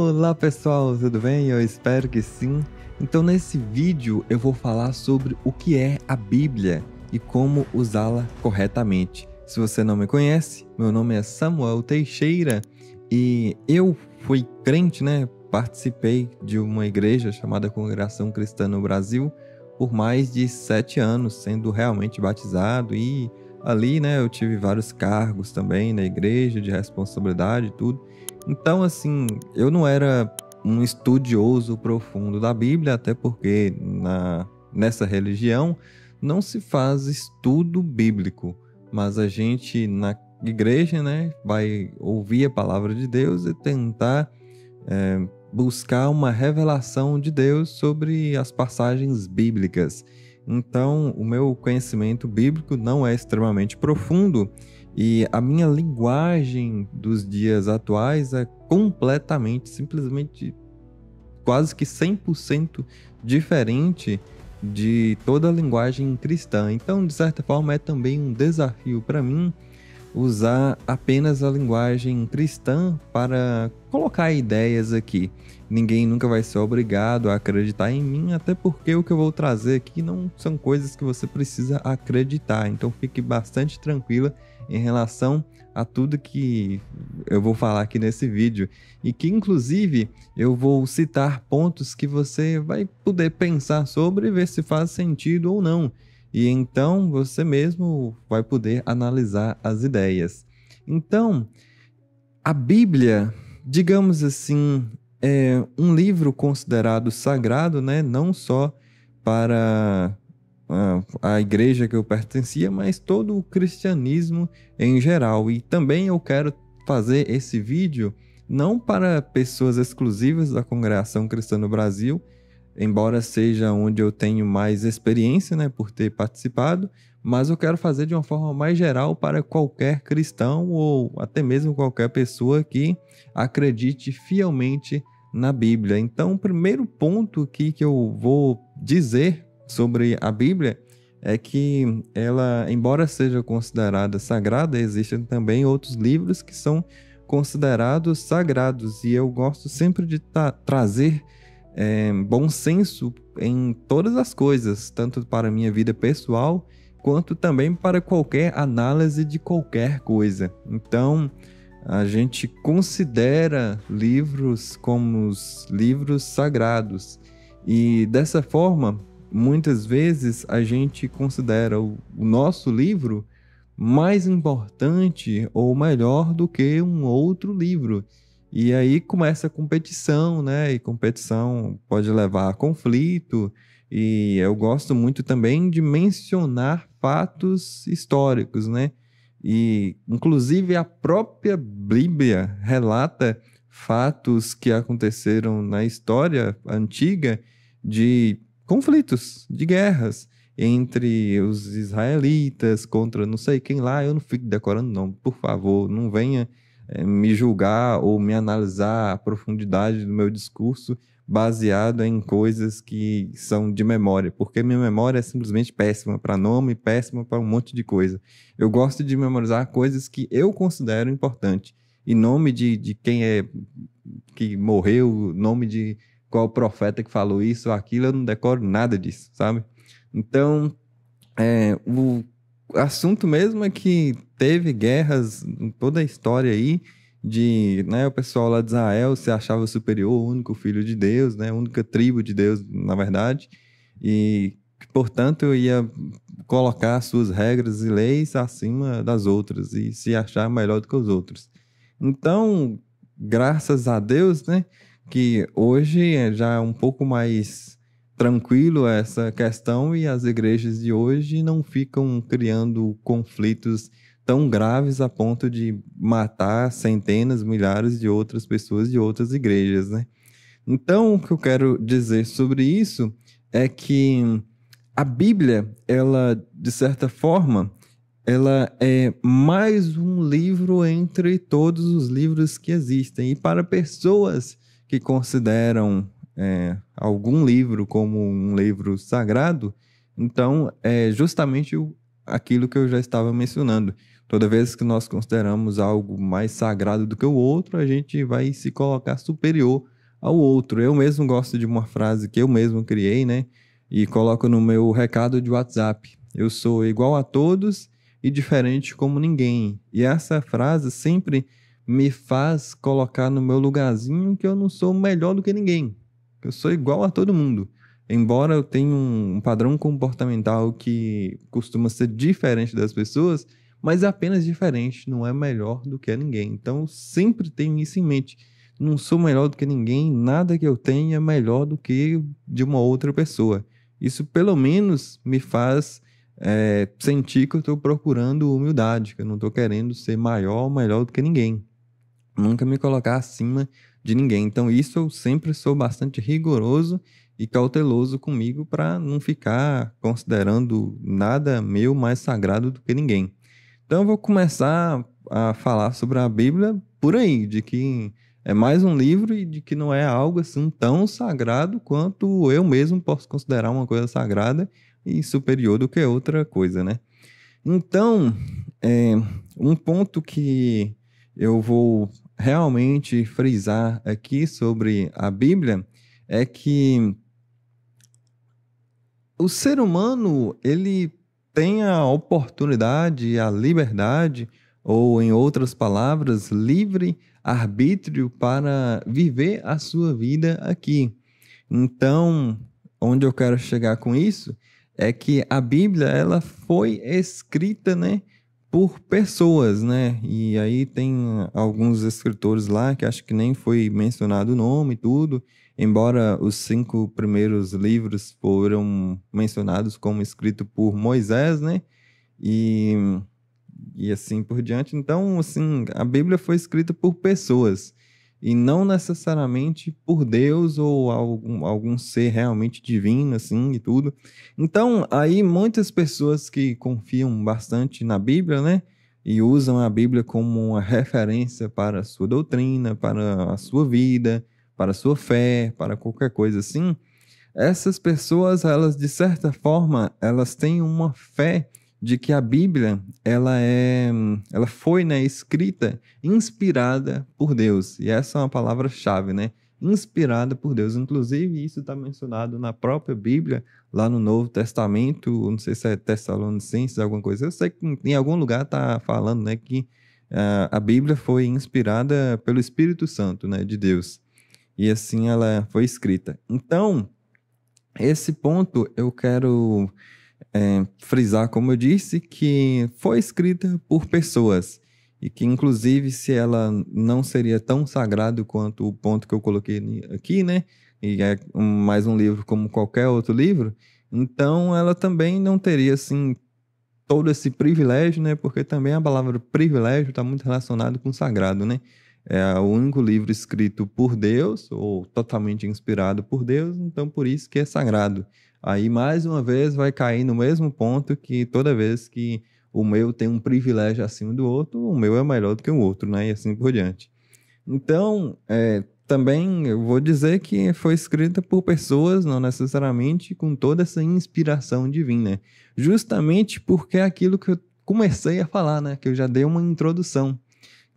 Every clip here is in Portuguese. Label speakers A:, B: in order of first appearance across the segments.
A: Olá pessoal, tudo bem? Eu espero que sim. Então nesse vídeo eu vou falar sobre o que é a Bíblia e como usá-la corretamente. Se você não me conhece, meu nome é Samuel Teixeira e eu fui crente, né? Participei de uma igreja chamada Congregação Cristã no Brasil por mais de 7 anos, sendo realmente batizado e ali, né, eu tive vários cargos também na igreja de responsabilidade e tudo. Então, assim, eu não era um estudioso profundo da Bíblia, até porque nessa religião não se faz estudo bíblico, mas a gente na igreja, né, vai ouvir a palavra de Deus e tentar buscar uma revelação de Deus sobre as passagens bíblicas. Então, o meu conhecimento bíblico não é extremamente profundo e a minha linguagem dos dias atuais é completamente, simplesmente, quase que 100% diferente de toda a linguagem cristã. Então, de certa forma, é também um desafio para mim usar apenas a linguagem cristã para colocar ideias aqui. Ninguém nunca vai ser obrigado a acreditar em mim, até porque o que eu vou trazer aqui não são coisas que você precisa acreditar. Então fique bastante tranquila em relação a tudo que eu vou falar aqui nesse vídeo. E que, inclusive, eu vou citar pontos que você vai poder pensar sobre e ver se faz sentido ou não. E então você mesmo vai poder analisar as ideias. Então, a Bíblia, digamos assim, é um livro considerado sagrado, né? Não só para a igreja que eu pertencia, mas todo o cristianismo em geral. E também eu quero fazer esse vídeo não para pessoas exclusivas da Congregação Cristã no Brasil, embora seja onde eu tenho mais experiência, né, por ter participado, mas eu quero fazer de uma forma mais geral para qualquer cristão ou até mesmo qualquer pessoa que acredite fielmente na Bíblia. Então, o primeiro ponto aqui que eu vou dizer sobre a Bíblia é que ela, embora seja considerada sagrada, existem também outros livros que são considerados sagrados, e eu gosto sempre de trazer bom senso em todas as coisas, tanto para a minha vida pessoal, quanto também para qualquer análise de qualquer coisa. Então, a gente considera livros como os livros sagrados, e dessa forma, muitas vezes a gente considera o nosso livro mais importante ou melhor do que um outro livro. E aí começa a competição, né? E competição pode levar a conflito. E eu gosto muito também de mencionar fatos históricos, né? E, inclusive, a própria Bíblia relata fatos que aconteceram na história antiga de conflitos, de guerras entre os israelitas contra não sei quem lá. Eu não fico decorando, não. Por favor, não venha me julgar ou me analisar a profundidade do meu discurso baseado em coisas que são de memória, porque minha memória é simplesmente péssima para nome, péssima para um monte de coisa. Eu gosto de memorizar coisas que eu considero importante, e nome de quem é que morreu, nome de qual profeta que falou isso ou aquilo, eu não decoro nada disso, sabe? Então, o assunto mesmo é que teve guerras em toda a história aí, de, né, o pessoal lá de Israel se achava superior, o único filho de Deus, né, a única tribo de Deus, na verdade, e, portanto, ia colocar suas regras e leis acima das outras e se achar melhor do que os outros. Então, graças a Deus, né, que hoje já é um pouco mais tranquilo essa questão, e as igrejas de hoje não ficam criando conflitos tão graves a ponto de matar centenas, milhares de outras pessoas de outras igrejas, né? Então, o que eu quero dizer sobre isso é que a Bíblia, ela, de certa forma, ela é mais um livro entre todos os livros que existem. E para pessoas que consideram algum livro como um livro sagrado, então é justamente aquilo que eu já estava mencionando. Toda vez que nós consideramos algo mais sagrado do que o outro, a gente vai se colocar superior ao outro. Eu mesmo gosto de uma frase que eu mesmo criei, né? E coloco no meu recado de WhatsApp. Eu sou igual a todos e diferente como ninguém. E essa frase sempre me faz colocar no meu lugarzinho que eu não sou melhor do que ninguém. Eu sou igual a todo mundo. Embora eu tenha um padrão comportamental que costuma ser diferente das pessoas, mas é apenas diferente, não é melhor do que ninguém. Então, eu sempre tenho isso em mente. Não sou melhor do que ninguém, nada que eu tenha é melhor do que de uma outra pessoa. Isso, pelo menos, me faz sentir que eu estou procurando humildade, que eu não estou querendo ser maior ou melhor do que ninguém. Nunca me colocar acima de ninguém. Então, isso eu sempre sou bastante rigoroso e cauteloso comigo para não ficar considerando nada meu mais sagrado do que ninguém. Então, eu vou começar a falar sobre a Bíblia por aí, de que é mais um livro e de que não é algo assim tão sagrado quanto eu mesmo posso considerar uma coisa sagrada e superior do que outra coisa, né? Então, é, um ponto que eu vou realmente frisar aqui sobre a Bíblia é que o ser humano, ele tem a oportunidade, a liberdade, ou em outras palavras, livre arbítrio para viver a sua vida aqui. Então, onde eu quero chegar com isso é que a Bíblia, ela foi escrita, né, por pessoas, né? E aí tem alguns escritores lá que acho que nem foi mencionado o nome e tudo, embora os 5 primeiros livros foram mencionados como escrito por Moisés, né? E, e assim por diante. Então, assim, a Bíblia foi escrita por pessoas e não necessariamente por Deus ou algum ser realmente divino, assim, e tudo. Então, aí muitas pessoas que confiam bastante na Bíblia, né? E usam a Bíblia como uma referência para a sua doutrina, para a sua vida, para a sua fé, para qualquer coisa assim. Essas pessoas, elas de certa forma, elas têm uma fé de que a Bíblia, ela foi, né, escrita, inspirada por Deus. E essa é uma palavra-chave, né? Inspirada por Deus. Inclusive, isso está mencionado na própria Bíblia, lá no Novo Testamento, não sei se é Tessalonicenses, alguma coisa. Eu sei que em algum lugar está falando, né, que a Bíblia foi inspirada pelo Espírito Santo, né, de Deus. E assim ela foi escrita. Então, esse ponto eu quero frisar, como eu disse, que foi escrita por pessoas e que, inclusive, se ela não seria tão sagrado quanto o ponto que eu coloquei aqui, né? E é mais um livro como qualquer outro livro, então ela também não teria, assim, todo esse privilégio, né? Porque também a palavra privilégio está muito relacionado com sagrado, né? É o único livro escrito por Deus, ou totalmente inspirado por Deus, então por isso que é sagrado. Aí, mais uma vez, vai cair no mesmo ponto que toda vez que o meu tem um privilégio acima do outro, o meu é melhor do que o outro, né? E assim por diante. Então, também eu vou dizer que foi escrita por pessoas, não necessariamente com toda essa inspiração divina. Justamente porque é aquilo que eu comecei a falar, né? Que eu já dei uma introdução.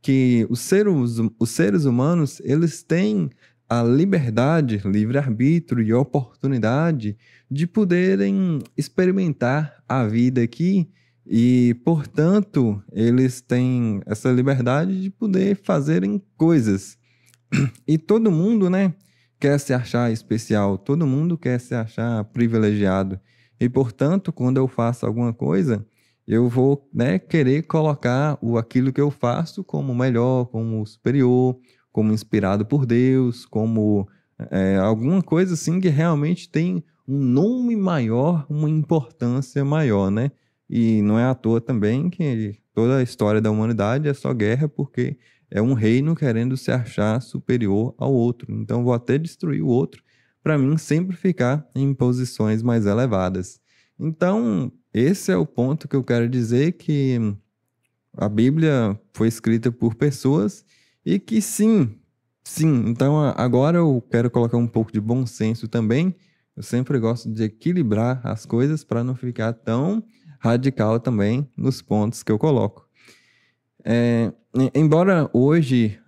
A: Que os seres humanos, eles têm a liberdade, livre-arbítrio e oportunidade de poderem experimentar a vida aqui e, portanto, eles têm essa liberdade de poder fazerem coisas. E todo mundo, né, quer se achar especial, todo mundo quer se achar privilegiado. E, portanto, quando eu faço alguma coisa, eu vou, né, querer colocar aquilo que eu faço como melhor, como superior, como inspirado por Deus, como alguma coisa assim que realmente tem um nome maior, uma importância maior, né? E não é à toa também que toda a história da humanidade é só guerra, porque é um reino querendo se achar superior ao outro. Então, vou até destruir o outro para mim sempre ficar em posições mais elevadas. Então, esse é o ponto que eu quero dizer, que a Bíblia foi escrita por pessoas e que sim, sim. Então, agora eu quero colocar um pouco de bom senso também. Eu sempre gosto de equilibrar as coisas para não ficar tão radical também nos pontos que eu coloco. Embora hoje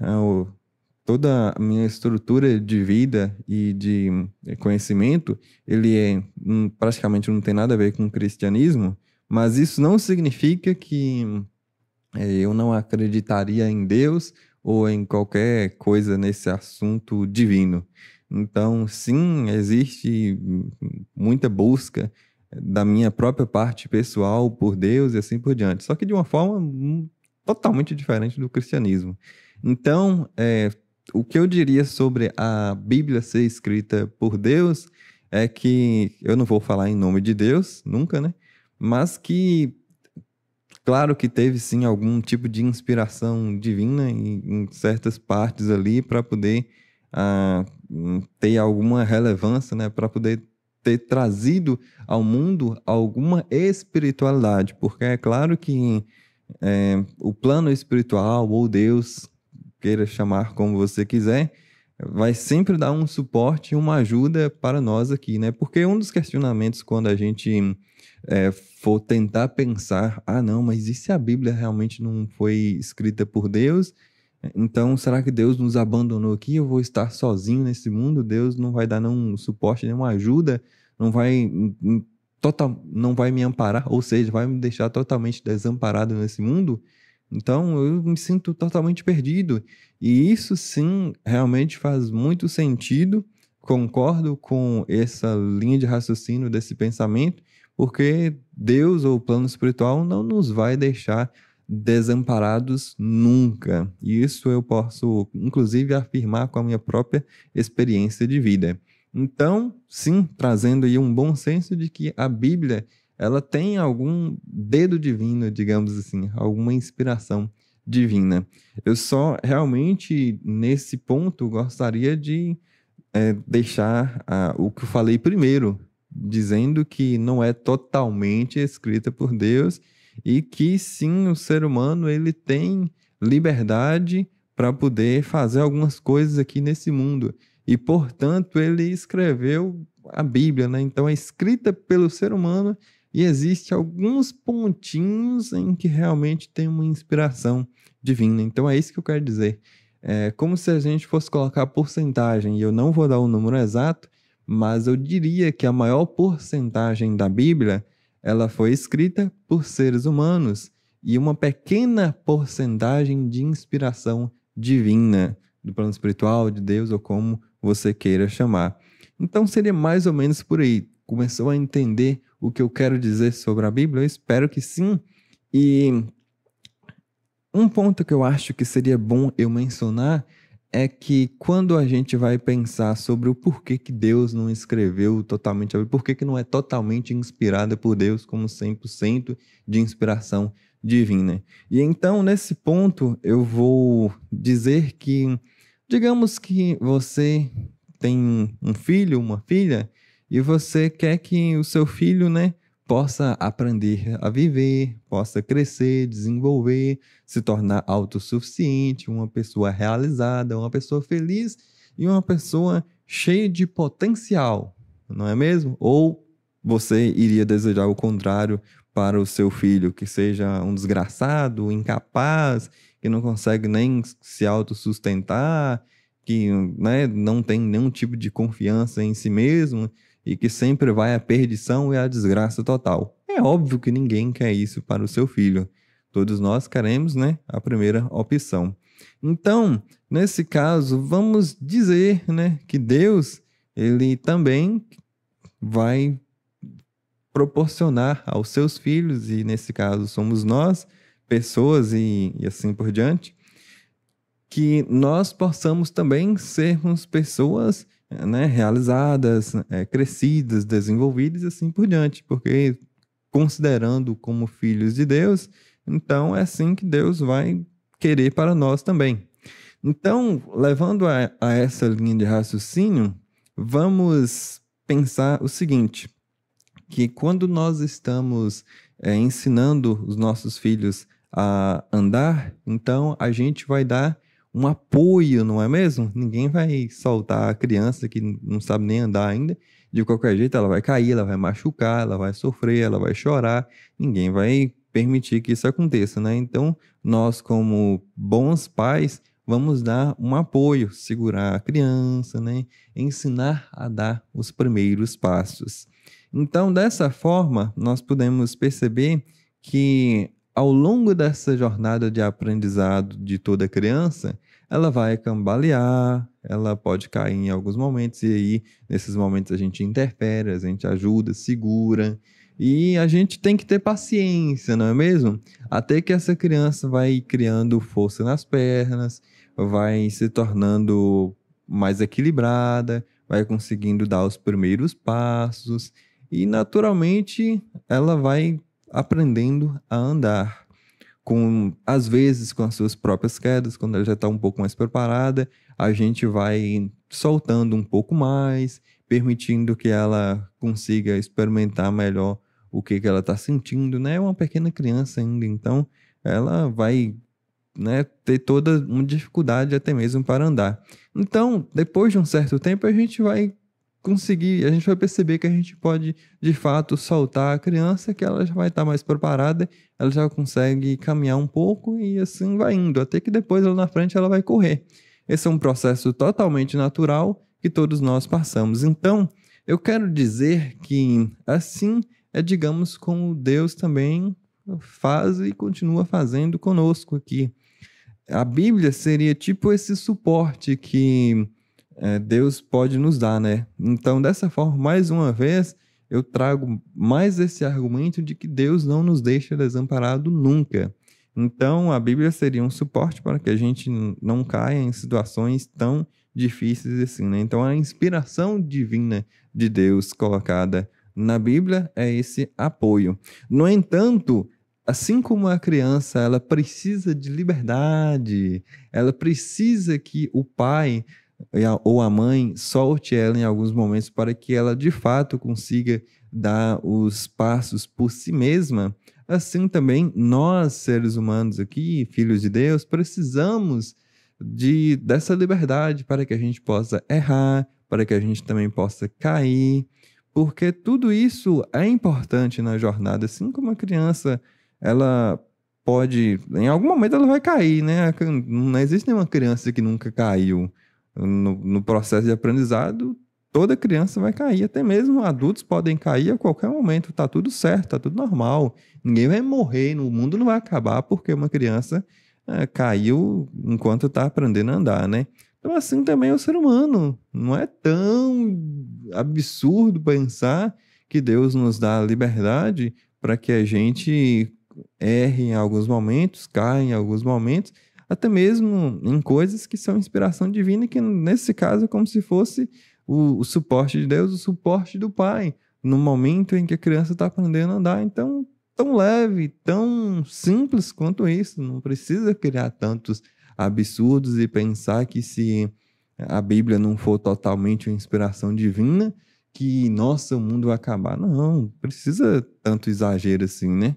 A: toda a minha estrutura de vida e de conhecimento, ele praticamente não tem nada a ver com o cristianismo, mas isso não significa que eu não acreditaria em Deus ou em qualquer coisa nesse assunto divino. Então, sim, existe muita busca da minha própria parte pessoal por Deus e assim por diante, só que de uma forma totalmente diferente do cristianismo. Então, o que eu diria sobre a Bíblia ser escrita por Deus é que eu não vou falar em nome de Deus, nunca, né? Mas que, claro que teve sim algum tipo de inspiração divina em certas partes ali para poder ter alguma relevância, né? Para poder ter trazido ao mundo alguma espiritualidade, porque é claro que o plano espiritual ou Deus, queira chamar como você quiser, vai sempre dar um suporte e uma ajuda para nós aqui, né? Porque um dos questionamentos quando a gente for tentar pensar, não, mas e se a Bíblia realmente não foi escrita por Deus? Então, será que Deus nos abandonou aqui? Eu vou estar sozinho nesse mundo? Deus não vai dar nenhum suporte, nenhuma ajuda? Não vai, não vai me amparar? Ou seja, vai me deixar totalmente desamparado nesse mundo? Então, eu me sinto totalmente perdido. E isso, sim, realmente faz muito sentido. Concordo com essa linha de raciocínio desse pensamento, porque Deus ou o plano espiritual não nos vai deixar desamparados nunca. E isso eu posso, inclusive, afirmar com a minha própria experiência de vida. Então, sim, trazendo aí um bom senso de que a Bíblia, ela tem algum dedo divino, digamos assim, alguma inspiração divina. Eu só realmente, nesse ponto, gostaria de deixar o que eu falei primeiro, dizendo que não é totalmente escrita por Deus e que sim, o ser humano ele tem liberdade para poder fazer algumas coisas aqui nesse mundo e, portanto, ele escreveu a Bíblia, né? Então é escrita pelo ser humano e existe alguns pontinhos em que realmente tem uma inspiração divina. Então é isso que eu quero dizer. É como se a gente fosse colocar porcentagem, e eu não vou dar o número exato, mas eu diria que a maior porcentagem da Bíblia, ela foi escrita por seres humanos e uma pequena porcentagem de inspiração divina, do plano espiritual, de Deus, ou como você queira chamar. Então seria mais ou menos por aí. Começou a entender o que eu quero dizer sobre a Bíblia? Eu espero que sim. E um ponto que eu acho que seria bom eu mencionar é que quando a gente vai pensar sobre o porquê que Deus não escreveu totalmente a Bíblia, porquê que não é totalmente inspirada por Deus como 100% de inspiração divina. E então, nesse ponto, eu vou dizer que, digamos que você tem um filho, uma filha, e você quer que o seu filho, né, possa aprender a viver, possa crescer, desenvolver, se tornar autossuficiente, uma pessoa realizada, uma pessoa feliz e uma pessoa cheia de potencial, não é mesmo? Ou você iria desejar o contrário para o seu filho, que seja um desgraçado, incapaz, que não consegue nem se autossustentar, que, né, não tem nenhum tipo de confiança em si mesmo e que sempre vai à perdição e à desgraça total. É óbvio que ninguém quer isso para o seu filho. Todos nós queremos, né, a primeira opção. Então, nesse caso, vamos dizer, né, que Deus, ele também vai proporcionar aos seus filhos, e nesse caso somos nós, pessoas e assim por diante, que nós possamos também sermos pessoas, né, realizadas, crescidas, desenvolvidas e assim por diante, porque considerando como filhos de Deus, então é assim que Deus vai querer para nós também. Então, levando a essa linha de raciocínio, vamos pensar o seguinte, que quando nós estamos ensinando os nossos filhos a andar, então a gente vai dar um apoio, não é mesmo? Ninguém vai soltar a criança que não sabe nem andar ainda. De qualquer jeito, ela vai cair, ela vai machucar, ela vai sofrer, ela vai chorar. Ninguém vai permitir que isso aconteça, né? Então, nós, como bons pais, vamos dar um apoio, segurar a criança, né? Ensinar a dar os primeiros passos. Então, dessa forma, nós podemos perceber que ao longo dessa jornada de aprendizado de toda criança, ela vai cambalear, ela pode cair em alguns momentos, e aí, nesses momentos, a gente interfere, a gente ajuda, segura, e a gente tem que ter paciência, não é mesmo? Até que essa criança vai criando força nas pernas, vai se tornando mais equilibrada, vai conseguindo dar os primeiros passos, e naturalmente ela vai aprendendo a andar, às vezes com as suas próprias quedas. Quando ela já está um pouco mais preparada, a gente vai soltando um pouco mais, permitindo que ela consiga experimentar melhor o que ela está sentindo, né? É uma pequena criança ainda, então ela vai, né, ter toda uma dificuldade até mesmo para andar. Então, depois de um certo tempo, a gente vai perceber que a gente pode, de fato, soltar a criança, que ela já vai estar mais preparada, ela já consegue caminhar um pouco e assim vai indo, até que depois lá na frente ela vai correr. Esse é um processo totalmente natural que todos nós passamos. Então, eu quero dizer que assim é, digamos, como Deus também faz e continua fazendo conosco aqui. A Bíblia seria tipo esse suporte que Deus pode nos dar, né? Então, dessa forma, mais uma vez, eu trago mais esse argumento de que Deus não nos deixa desamparado nunca. Então, a Bíblia seria um suporte para que a gente não caia em situações tão difíceis assim, né? Então, a inspiração divina de Deus colocada na Bíblia é esse apoio. No entanto, assim como a criança, ela precisa de liberdade, ela precisa que o pai ou a mãe solte ela em alguns momentos para que ela de fato consiga dar os passos por si mesma. Assim também nós, seres humanos aqui, filhos de Deus, precisamos dessa liberdade para que a gente possa errar, para que a gente também possa cair, porque tudo isso é importante na jornada. Assim como a criança, ela pode, em algum momento ela vai cair, né? Não existe nenhuma criança que nunca caiu. No processo de aprendizado, toda criança vai cair, até mesmo adultos podem cair a qualquer momento, tá tudo certo, tá tudo normal. Ninguém vai morrer, o mundo não vai acabar porque uma criança caiu enquanto está aprendendo a andar, né? Então, assim também é o ser humano. Não é tão absurdo pensar que Deus nos dá a liberdade para que a gente erre em alguns momentos, caia em alguns momentos, até mesmo em coisas que são inspiração divina, que nesse caso é como se fosse o suporte de Deus, o suporte do Pai, no momento em que a criança está aprendendo a andar. Então, tão leve, tão simples quanto isso, não precisa criar tantos absurdos e pensar que se a Bíblia não for totalmente uma inspiração divina, que, nossa, o mundo vai acabar. Não precisa tanto exagero assim, né?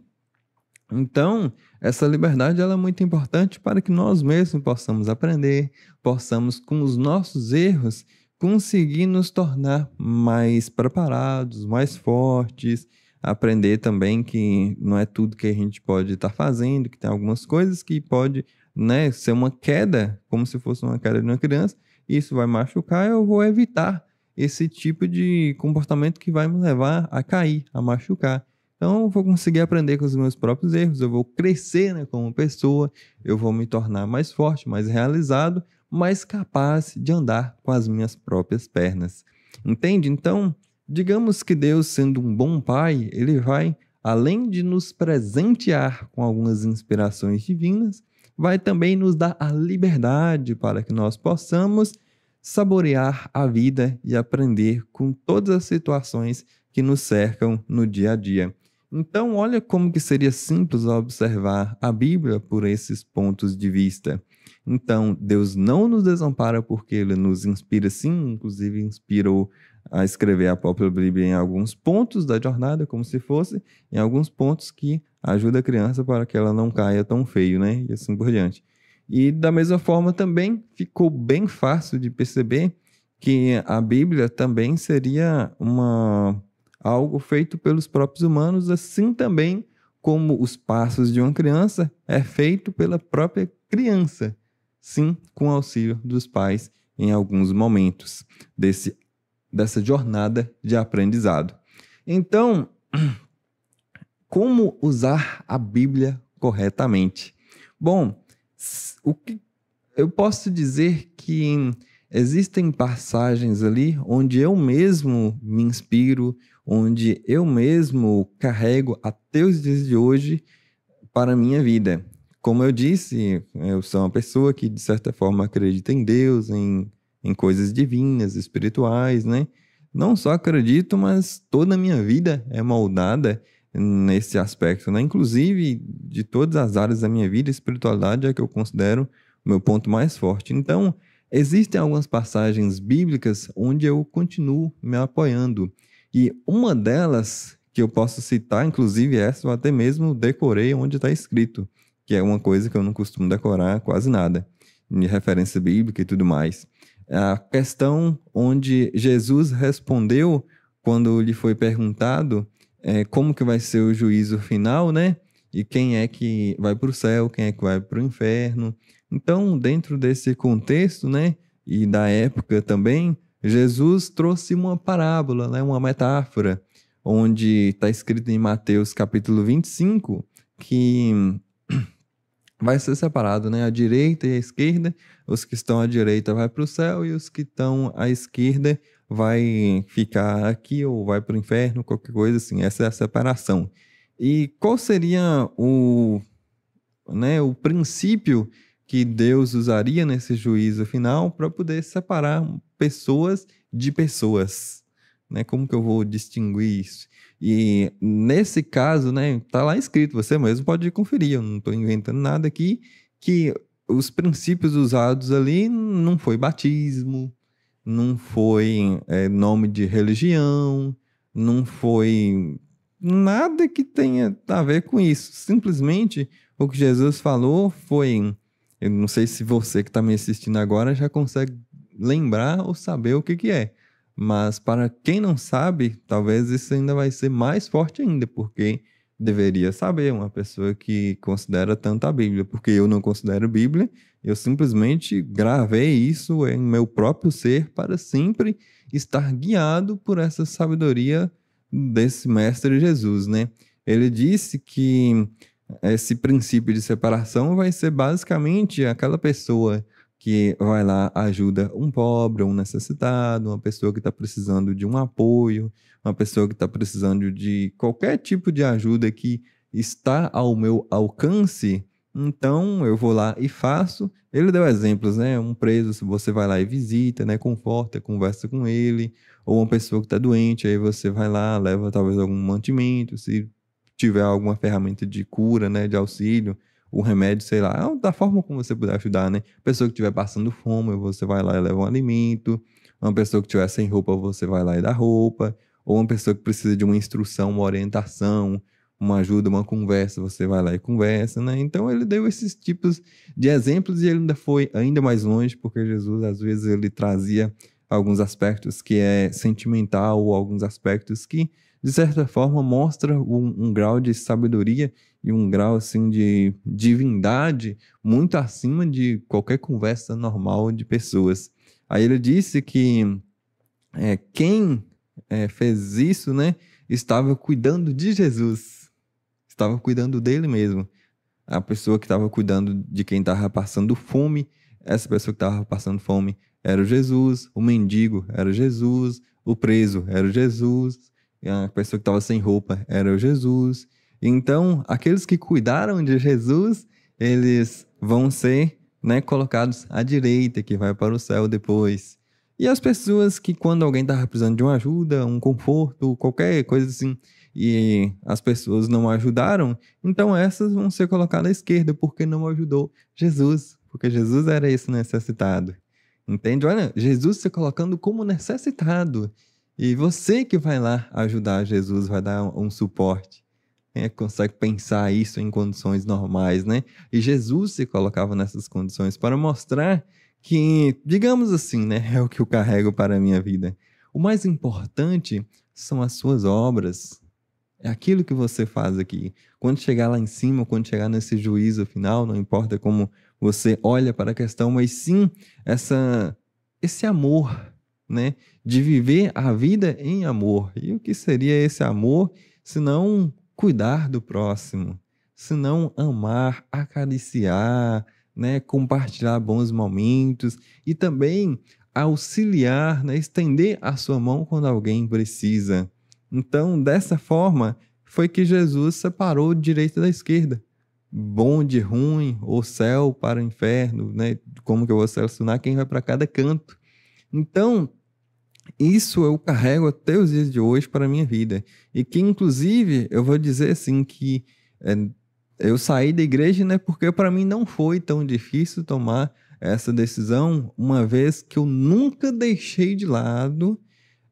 A: Então, essa liberdade ela é muito importante para que nós mesmos possamos aprender, possamos, com os nossos erros, conseguir nos tornar mais preparados, mais fortes, aprender também que não é tudo que a gente pode estar fazendo, que tem algumas coisas que pode, né, ser uma queda, como se fosse uma queda de uma criança, e isso vai machucar, eu vou evitar esse tipo de comportamento que vai me levar a cair, a machucar. Então, eu vou conseguir aprender com os meus próprios erros, eu vou crescer, né, como pessoa, eu vou me tornar mais forte, mais realizado, mais capaz de andar com as minhas próprias pernas. Entende? Então, digamos que Deus, sendo um bom pai, ele vai, além de nos presentear com algumas inspirações divinas, vai também nos dar a liberdade para que nós possamos saborear a vida e aprender com todas as situações que nos cercam no dia a dia. Então, olha como que seria simples observar a Bíblia por esses pontos de vista. Então, Deus não nos desampara porque Ele nos inspira sim, inclusive inspirou a escrever a própria Bíblia em alguns pontos da jornada, como se fosse, em alguns pontos que ajuda a criança para que ela não caia tão feio, né? E assim por diante. E da mesma forma também ficou bem fácil de perceber que a Bíblia também seria algo feito pelos próprios humanos, assim também como os passos de uma criança é feito pela própria criança. sim, com o auxílio dos pais em alguns momentos dessa jornada de aprendizado. Então, como usar a Bíblia corretamente? Bom, o que eu posso dizer que existem passagens ali onde eu mesmo me inspiro, onde eu mesmo carrego até os dias de hoje para a minha vida. Como eu disse, eu sou uma pessoa que, de certa forma, acredita em Deus, em coisas divinas, espirituais, né? Não só acredito, mas toda a minha vida é moldada nesse aspecto, né? Inclusive, de todas as áreas da minha vida, a espiritualidade é que eu considero o meu ponto mais forte. Então, existem algumas passagens bíblicas onde eu continuo me apoiando. E uma delas que eu posso citar, inclusive essa eu até mesmo decorei onde está escrito, que é uma coisa que eu não costumo decorar quase nada, de referência bíblica e tudo mais. A questão onde Jesus respondeu quando lhe foi perguntado como que vai ser o juízo final, né? E quem é que vai para o céu, quem é que vai para o inferno. Então, dentro desse contexto, né, e da época também, Jesus trouxe uma parábola, né, uma metáfora, onde está escrito em Mateus capítulo 25, que vai ser separado, né? A direita e a esquerda. Os que estão à direita vai para o céu e os que estão à esquerda vai ficar aqui ou vai para o inferno, qualquer coisa assim. Essa é a separação. E qual seria o princípio que Deus usaria nesse juízo final para poder separar pessoas de pessoas, né? Como que eu vou distinguir isso? E nesse caso, né, tá lá escrito, você mesmo pode conferir, eu não estou inventando nada aqui, que os princípios usados ali não foi batismo, não foi nome de religião, não foi nada que tenha a ver com isso. Simplesmente o que Jesus falou foi, eu não sei se você que está me assistindo agora já consegue lembrar ou saber o que que é. Mas para quem não sabe, talvez isso ainda vai ser mais forte ainda, porque deveria saber uma pessoa que considera tanto a Bíblia, porque eu não considero Bíblia, eu simplesmente gravei isso em meu próprio ser para sempre estar guiado por essa sabedoria desse mestre Jesus, né? Ele disse que esse princípio de separação vai ser basicamente aquela pessoa que vai lá, ajuda um pobre, um necessitado, uma pessoa que está precisando de um apoio, uma pessoa que está precisando de qualquer tipo de ajuda que está ao meu alcance, então eu vou lá e faço. Ele deu exemplos, né? Um preso, se você vai lá e visita, né? Conforta, conversa com ele, ou uma pessoa que está doente, aí você vai lá, leva talvez algum mantimento, se tiver alguma ferramenta de cura, né? De auxílio o remédio, sei lá, da forma como você puder ajudar, né? Pessoa que estiver passando fome, você vai lá e leva um alimento. Uma pessoa que estiver sem roupa, você vai lá e dá roupa. Ou uma pessoa que precisa de uma instrução, uma orientação, uma ajuda, uma conversa, você vai lá e conversa, né? Então ele deu esses tipos de exemplos e ele ainda foi ainda mais longe, porque Jesus, às vezes, ele trazia alguns aspectos que é sentimental ou alguns aspectos que, de certa forma, mostra um grau de sabedoria e um grau assim de divindade muito acima de qualquer conversa normal de pessoas. Aí ele disse que quem fez isso, né, estava cuidando de Jesus, estava cuidando dele mesmo. A pessoa que estava cuidando de quem estava passando fome, essa pessoa que estava passando fome era o Jesus, o mendigo era o Jesus, o preso era o Jesus, e a pessoa que estava sem roupa era o Jesus. Então, aqueles que cuidaram de Jesus, eles vão ser, né, colocados à direita, que vai para o céu depois. E as pessoas que, quando alguém estava precisando de uma ajuda, um conforto, qualquer coisa assim, e as pessoas não ajudaram, então essas vão ser colocadas à esquerda, porque não ajudou Jesus, porque Jesus era esse necessitado. Entende? Olha, Jesus se colocando como necessitado. E você que vai lá ajudar Jesus, vai dar um suporte. Quem é que consegue pensar isso em condições normais, né? E Jesus se colocava nessas condições para mostrar que, digamos assim, né, é o que eu carrego para a minha vida. O mais importante são as suas obras. É aquilo que você faz aqui. Quando chegar lá em cima, quando chegar nesse juízo final, não importa como você olha para a questão, mas sim esse amor, né? De viver a vida em amor. E o que seria esse amor se não cuidar do próximo, se não amar, acariciar, né? Compartilhar bons momentos e também auxiliar, né? Estender a sua mão quando alguém precisa. Então, dessa forma, foi que Jesus separou o direito da esquerda. Bom de ruim, ou céu para o inferno, né? Como que eu vou selecionar quem vai para cada canto? Então, isso eu carrego até os dias de hoje para a minha vida. E que, inclusive, eu vou dizer assim que é, eu saí da igreja, né? Porque para mim não foi tão difícil tomar essa decisão, uma vez que eu nunca deixei de lado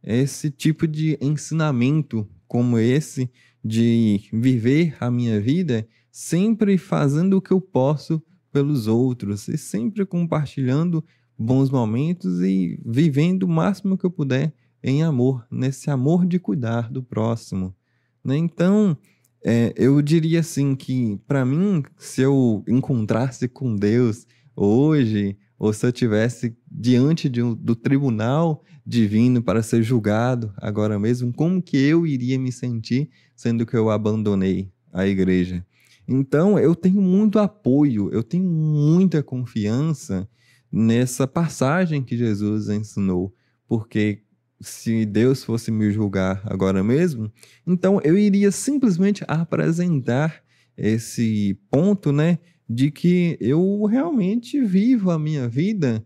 A: esse tipo de ensinamento como esse de viver a minha vida sempre fazendo o que eu posso pelos outros e sempre compartilhando bons momentos e vivendo o máximo que eu puder em amor, nesse amor de cuidar do próximo, né? Então, eu diria assim que, para mim, se eu encontrasse com Deus hoje, ou se eu tivesse diante do tribunal divino para ser julgado agora mesmo, como que eu iria me sentir sendo que eu abandonei a igreja? Então, eu tenho muito apoio, eu tenho muita confiança nessa passagem que Jesus ensinou, porque se Deus fosse me julgar agora mesmo, então eu iria simplesmente apresentar esse ponto, né, de que eu realmente vivo a minha vida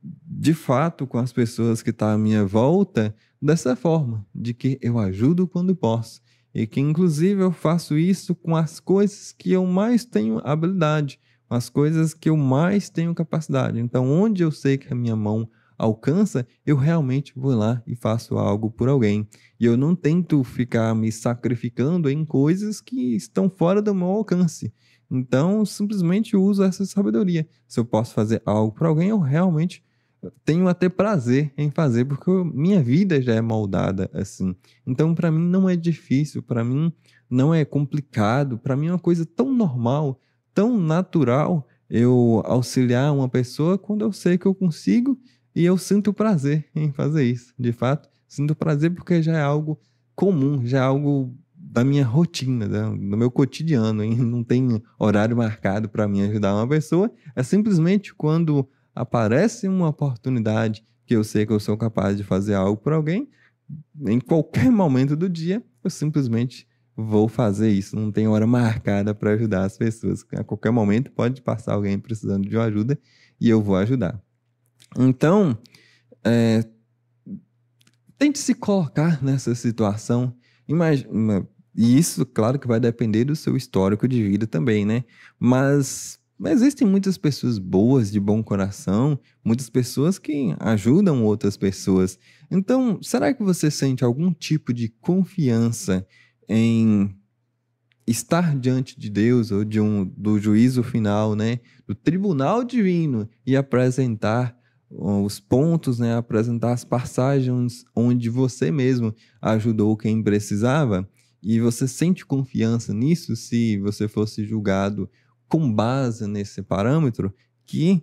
A: de fato com as pessoas que estão à minha volta dessa forma, de que eu ajudo quando posso. E que, inclusive, eu faço isso com as coisas que eu mais tenho habilidade, com as coisas que eu mais tenho capacidade. Então, onde eu sei que a minha mão alcança, eu realmente vou lá e faço algo por alguém. E eu não tento ficar me sacrificando em coisas que estão fora do meu alcance. Então, simplesmente uso essa sabedoria. Se eu posso fazer algo para alguém, eu realmente tenho até prazer em fazer, porque minha vida já é moldada assim. Então, para mim, não é difícil, para mim, não é complicado, para mim é uma coisa tão normal, tão natural eu auxiliar uma pessoa quando eu sei que eu consigo e eu sinto prazer em fazer isso. De fato, sinto prazer porque já é algo comum, já é algo da minha rotina, do meu cotidiano, hein? Não tem horário marcado para mim ajudar uma pessoa, é simplesmente quando aparece uma oportunidade que eu sei que eu sou capaz de fazer algo por alguém, em qualquer momento do dia, eu simplesmente vou fazer isso. Não tem hora marcada para ajudar as pessoas. A qualquer momento pode passar alguém precisando de uma ajuda e eu vou ajudar. Então, tente se colocar nessa situação. Imagina, e isso, claro, que vai depender do seu histórico de vida também, né? Mas existem muitas pessoas boas, de bom coração, muitas pessoas que ajudam outras pessoas. Então, será que você sente algum tipo de confiança em estar diante de Deus ou do juízo final, né? Do tribunal divino e apresentar os pontos, né? Apresentar as passagens onde você mesmo ajudou quem precisava? E você sente confiança nisso se você fosse julgado com base nesse parâmetro? Que,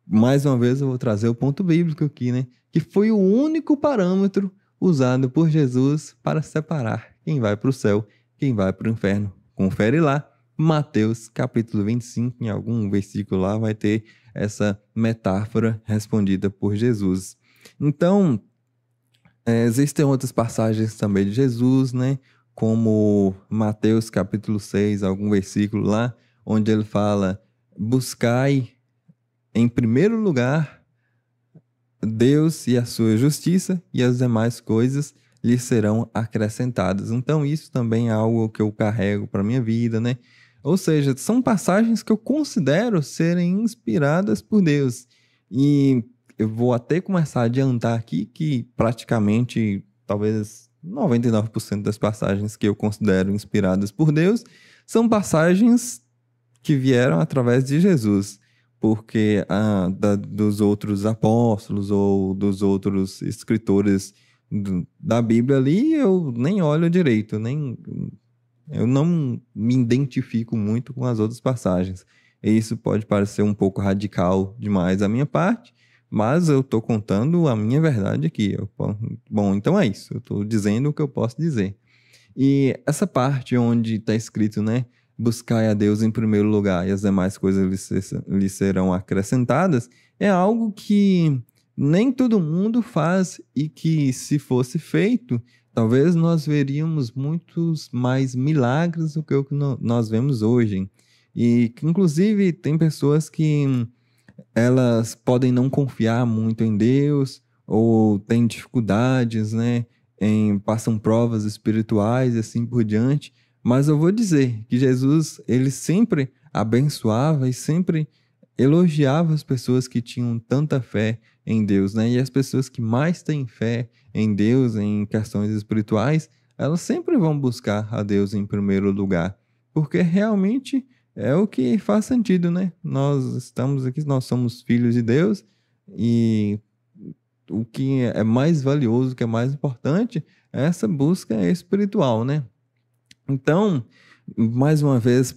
A: mais uma vez, eu vou trazer o ponto bíblico aqui, né? Que foi o único parâmetro usado por Jesus para separar quem vai para o céu, quem vai para o inferno. Confere lá, Mateus capítulo 25, em algum versículo lá vai ter essa metáfora respondida por Jesus. Então, existem outras passagens também de Jesus, né? Como Mateus capítulo 6, algum versículo lá, onde ele fala: buscai em primeiro lugar Deus e a sua justiça, e as demais coisas lhes serão acrescentadas. Então, isso também é algo que eu carrego para a minha vida, né? Ou seja, são passagens que eu considero serem inspiradas por Deus. E eu vou até começar a adiantar aqui que praticamente, talvez 99% das passagens que eu considero inspiradas por Deus são passagens que vieram através de Jesus, porque dos outros apóstolos ou dos outros escritores da Bíblia ali, eu nem olho direito, eu não me identifico muito com as outras passagens. E isso pode parecer um pouco radical demais da minha parte, mas eu estou contando a minha verdade aqui. Bom, então é isso. Eu estou dizendo o que eu posso dizer. E essa parte onde está escrito, né? Buscai a Deus em primeiro lugar e as demais coisas lhe serão acrescentadas, é algo que nem todo mundo faz e que, se fosse feito, talvez nós veríamos muitos mais milagres do que o que nós vemos hoje. E que, inclusive, tem pessoas que elas podem não confiar muito em Deus ou têm dificuldades, né? Passam provas espirituais e assim por diante. Mas eu vou dizer que Jesus, ele sempre abençoava e sempre elogiava as pessoas que tinham tanta fé em Deus, né? E as pessoas que mais têm fé em Deus, em questões espirituais, elas sempre vão buscar a Deus em primeiro lugar, porque realmente é o que faz sentido, né? Nós estamos aqui, nós somos filhos de Deus e o que é mais valioso, o que é mais importante, é essa busca espiritual, né? Então, mais uma vez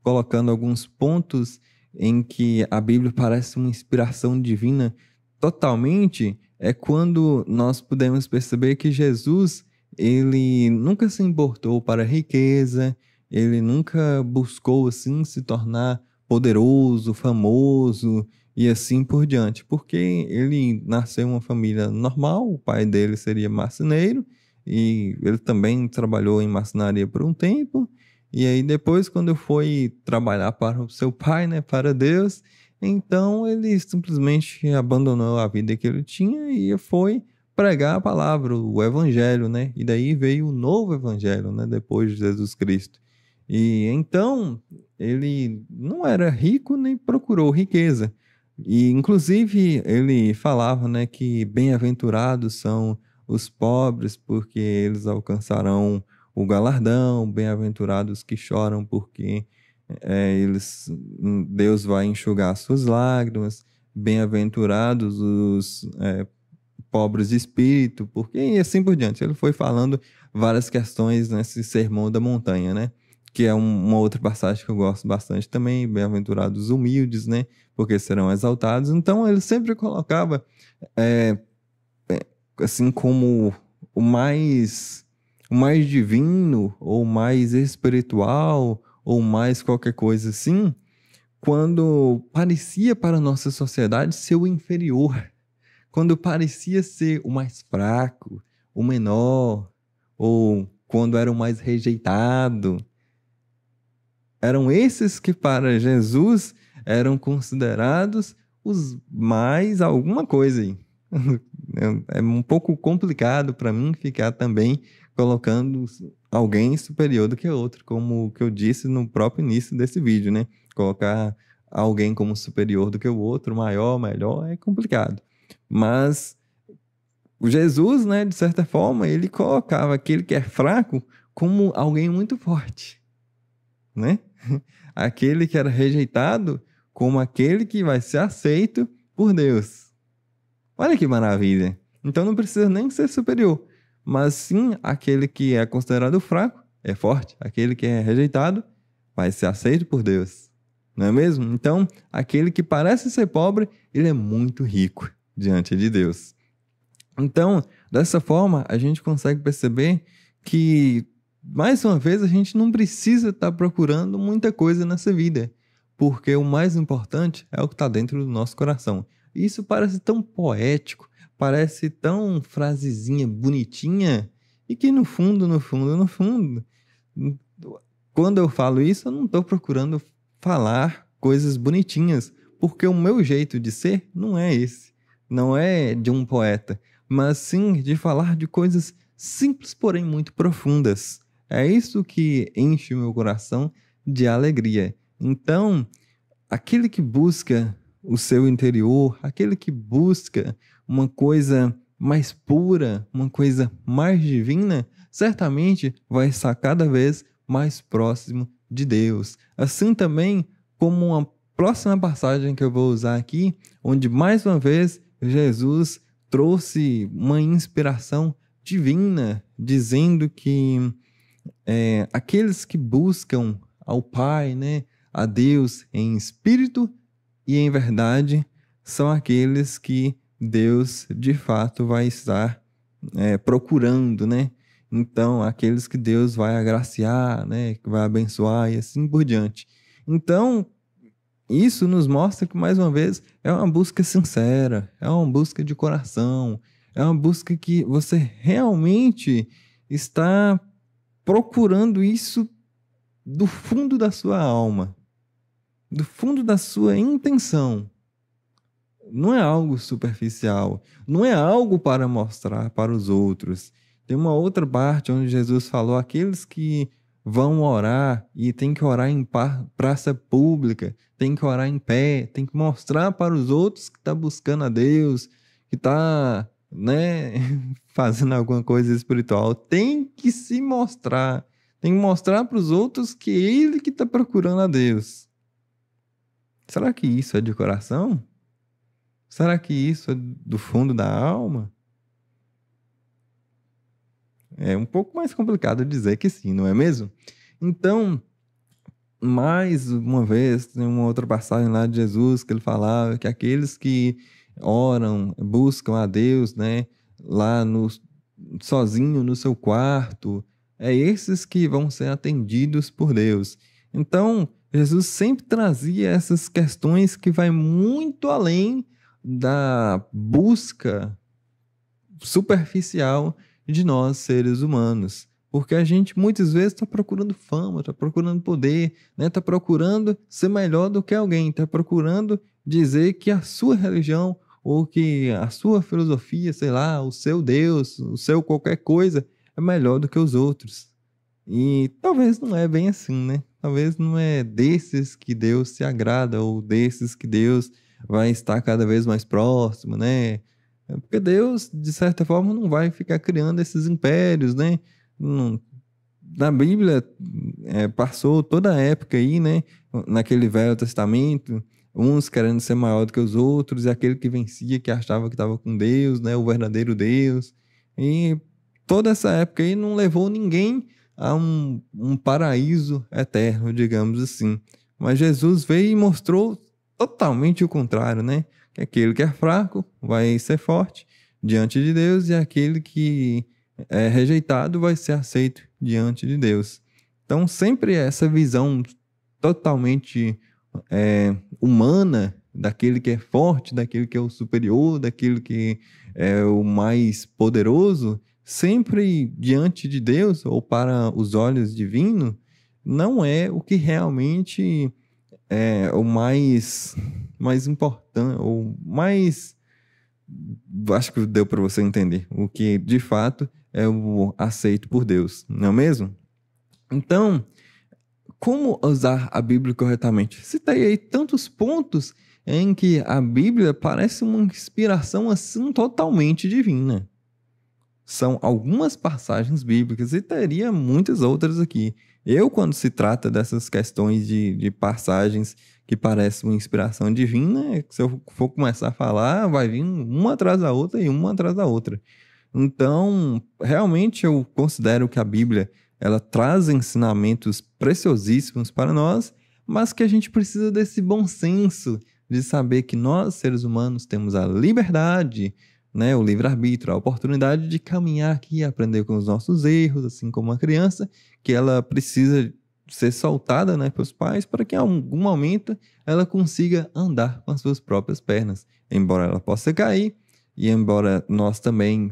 A: colocando alguns pontos em que a Bíblia parece uma inspiração divina totalmente, é quando nós podemos perceber que Jesus, ele nunca se importou para a riqueza, ele nunca buscou assim se tornar poderoso, famoso e assim por diante, porque ele nasceu em uma família normal, o pai dele seria marceneiro, e ele também trabalhou em marcenaria por um tempo. E aí depois, quando foi trabalhar para o seu pai, né, para Deus, então ele simplesmente abandonou a vida que ele tinha e foi pregar a palavra, o evangelho, né? E daí veio o novo evangelho, né, depois de Jesus Cristo. E então ele não era rico nem procurou riqueza. E inclusive ele falava, né, que bem-aventurados são os pobres, porque eles alcançarão o galardão, bem-aventurados que choram, porque Deus vai enxugar suas lágrimas, bem-aventurados os pobres de espírito, porque e assim por diante. Ele foi falando várias questões nesse Sermão da Montanha, né? Que é uma outra passagem que eu gosto bastante também, bem-aventurados os humildes, né? Porque serão exaltados. Então ele sempre colocava assim como o mais divino, ou mais espiritual, ou mais qualquer coisa assim, quando parecia para a nossa sociedade ser o inferior, quando parecia ser o mais fraco, o menor, ou quando era o mais rejeitado. Eram esses que para Jesus eram considerados os mais alguma coisa aí. É um pouco complicado para mim ficar também colocando alguém superior do que outro, como o que eu disse no próprio início desse vídeo, né? Colocar alguém como superior do que o outro, maior, melhor, é complicado. Mas o Jesus, né, de certa forma, ele colocava aquele que é fraco como alguém muito forte, né? Aquele que era rejeitado como aquele que vai ser aceito por Deus. Olha que maravilha! Então não precisa nem ser superior, mas sim aquele que é considerado fraco é forte, aquele que é rejeitado vai ser aceito por Deus. Não é mesmo? Então, aquele que parece ser pobre, ele é muito rico diante de Deus. Então, dessa forma, a gente consegue perceber que, mais uma vez, a gente não precisa estar procurando muita coisa nessa vida, porque o mais importante é o que está dentro do nosso coração. Isso parece tão poético, parece tão frasezinha bonitinha, e que no fundo, quando eu falo isso, eu não estou procurando falar coisas bonitinhas, porque o meu jeito de ser não é esse, não é de um poeta, mas sim de falar de coisas simples, porém muito profundas. É isso que enche o meu coração de alegria. Então, aquele que busca o seu interior, aquele que busca uma coisa mais pura, uma coisa mais divina, certamente vai estar cada vez mais próximo de Deus. Assim também como uma próxima passagem que eu vou usar aqui, onde mais uma vez Jesus trouxe uma inspiração divina, dizendo que aqueles que buscam ao Pai, né, a Deus em espírito e em verdade são aqueles que Deus de fato vai estar procurando, né? Então, aqueles que Deus vai agraciar, né? Que vai abençoar e assim por diante. Então, isso nos mostra que, mais uma vez, é uma busca sincera, é uma busca de coração, é uma busca que você realmente está procurando isso do fundo da sua alma, do fundo da sua intenção. Não é algo superficial, não é algo para mostrar para os outros. Tem uma outra parte onde Jesus falou: aqueles que vão orar e tem que orar em praça pública, tem que orar em pé, tem que mostrar para os outros que está buscando a Deus, que está, né, fazendo alguma coisa espiritual. Tem que se mostrar, tem que mostrar para os outros que é ele que está procurando a Deus. Será que isso é de coração? Será que isso é do fundo da alma? É um pouco mais complicado dizer que sim, não é mesmo? Então, mais uma vez, tem uma outra passagem lá de Jesus que ele falava que aqueles que oram, buscam a Deus, né, lá sozinho no seu quarto, é esses que vão ser atendidos por Deus. Então, Jesus sempre trazia essas questões que vai muito além da busca superficial de nós, seres humanos. Porque a gente muitas vezes está procurando fama, está procurando poder, né? Está procurando ser melhor do que alguém, está procurando dizer que a sua religião ou que a sua filosofia, sei lá, o seu Deus, o seu qualquer coisa é melhor do que os outros. E talvez não é bem assim, né? Talvez não é desses que Deus se agrada ou desses que Deus vai estar cada vez mais próximo, né? Porque Deus, de certa forma, não vai ficar criando esses impérios, né? Na Bíblia, passou toda a época aí, né? Naquele Velho Testamento, uns querendo ser maior do que os outros, e aquele que vencia, que achava que estava com Deus, né? O verdadeiro Deus. E toda essa época aí não levou ninguém a um paraíso eterno, digamos assim. Mas Jesus veio e mostrou totalmente o contrário, né? Que aquele que é fraco vai ser forte diante de Deus e aquele que é rejeitado vai ser aceito diante de Deus. Então, sempre essa visão totalmente humana daquele que é forte, daquele que é o superior, daquele que é o mais poderoso, sempre diante de Deus ou para os olhos divinos, não é o que realmente é o mais importante, ou mais. Acho que deu para você entender o que de fato é o aceito por Deus, não é mesmo? Então, como usar a Bíblia corretamente? Citei aí tantos pontos em que a Bíblia parece uma inspiração assim totalmente divina. São algumas passagens bíblicas e teria muitas outras aqui. Quando se trata dessas questões de passagens que parecem uma inspiração divina, se eu for começar a falar, vai vir uma atrás da outra e uma atrás da outra. Então, realmente eu considero que a Bíblia ela traz ensinamentos preciosíssimos para nós, mas que a gente precisa desse bom senso de saber que nós, seres humanos, temos a liberdade, né, o livre-arbítrio, a oportunidade de caminhar aqui e aprender com os nossos erros, assim como uma criança, que ela precisa ser soltada, né, pelos pais para que em algum momento ela consiga andar com as suas próprias pernas, embora ela possa cair e embora nós também,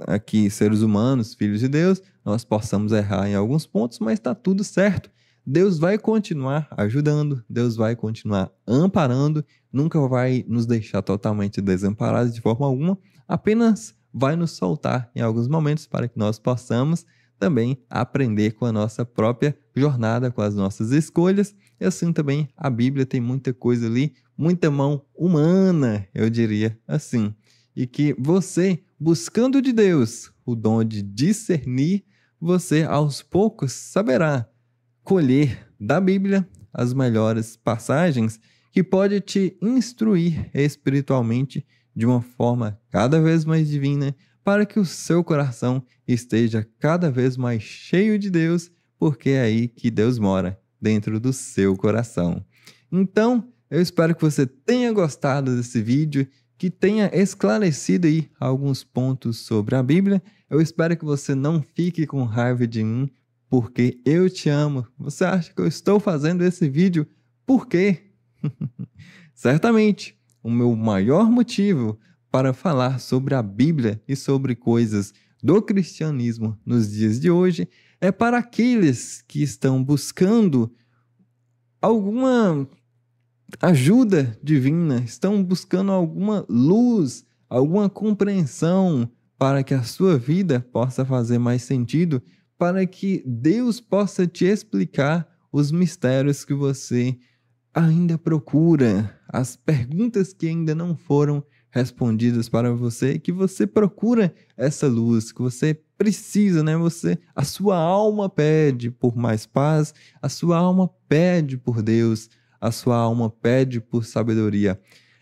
A: aqui, seres humanos, filhos de Deus, nós possamos errar em alguns pontos, mas está tudo certo. Deus vai continuar ajudando, Deus vai continuar amparando, nunca vai nos deixar totalmente desamparados de forma alguma, apenas vai nos soltar em alguns momentos para que nós possamos também aprender com a nossa própria jornada, com as nossas escolhas. E assim também a Bíblia tem muita coisa ali, muita mão humana, eu diria assim. E que você, buscando de Deus o dom de discernir, você aos poucos saberá colher da Bíblia as melhores passagens que pode te instruir espiritualmente de uma forma cada vez mais divina, para que o seu coração esteja cada vez mais cheio de Deus, porque é aí que Deus mora, dentro do seu coração. Então, eu espero que você tenha gostado desse vídeo, que tenha esclarecido aí alguns pontos sobre a Bíblia. Eu espero que você não fique com raiva de mim, porque eu te amo. Você acha que eu estou fazendo esse vídeo por quê? Certamente, o meu maior motivo para falar sobre a Bíblia e sobre coisas do cristianismo nos dias de hoje é para aqueles que estão buscando alguma ajuda divina, estão buscando alguma luz, alguma compreensão para que a sua vida possa fazer mais sentido, para que Deus possa te explicar os mistérios que você ainda procura, as perguntas que ainda não foram respondidas para você, que você procura essa luz, que você precisa, né? A sua alma pede por mais paz, a sua alma pede por Deus, a sua alma pede por sabedoria.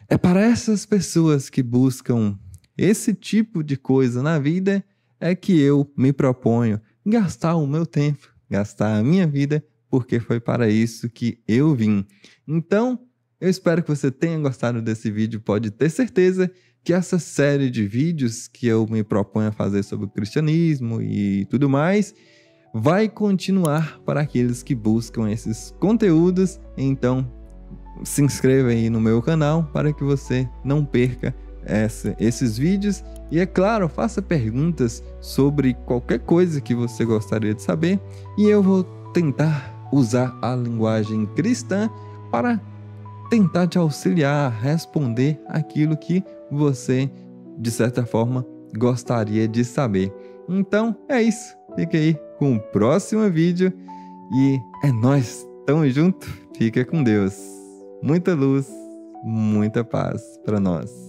A: É para essas pessoas que buscam esse tipo de coisa na vida é que eu me proponho gastar o meu tempo, gastar a minha vida, porque foi para isso que eu vim. Então, eu espero que você tenha gostado desse vídeo. Pode ter certeza que essa série de vídeos que eu me proponho a fazer sobre o cristianismo e tudo mais vai continuar para aqueles que buscam esses conteúdos. Então, se inscreva aí no meu canal para que você não perca esses vídeos. E é claro, faça perguntas sobre qualquer coisa que você gostaria de saber e eu vou tentar usar a linguagem cristã para tentar te auxiliar a responder aquilo que você, de certa forma, gostaria de saber. Então, é isso. Fica aí com o próximo vídeo e é nóis. Tamo junto. Fica com Deus. Muita luz, muita paz para nós.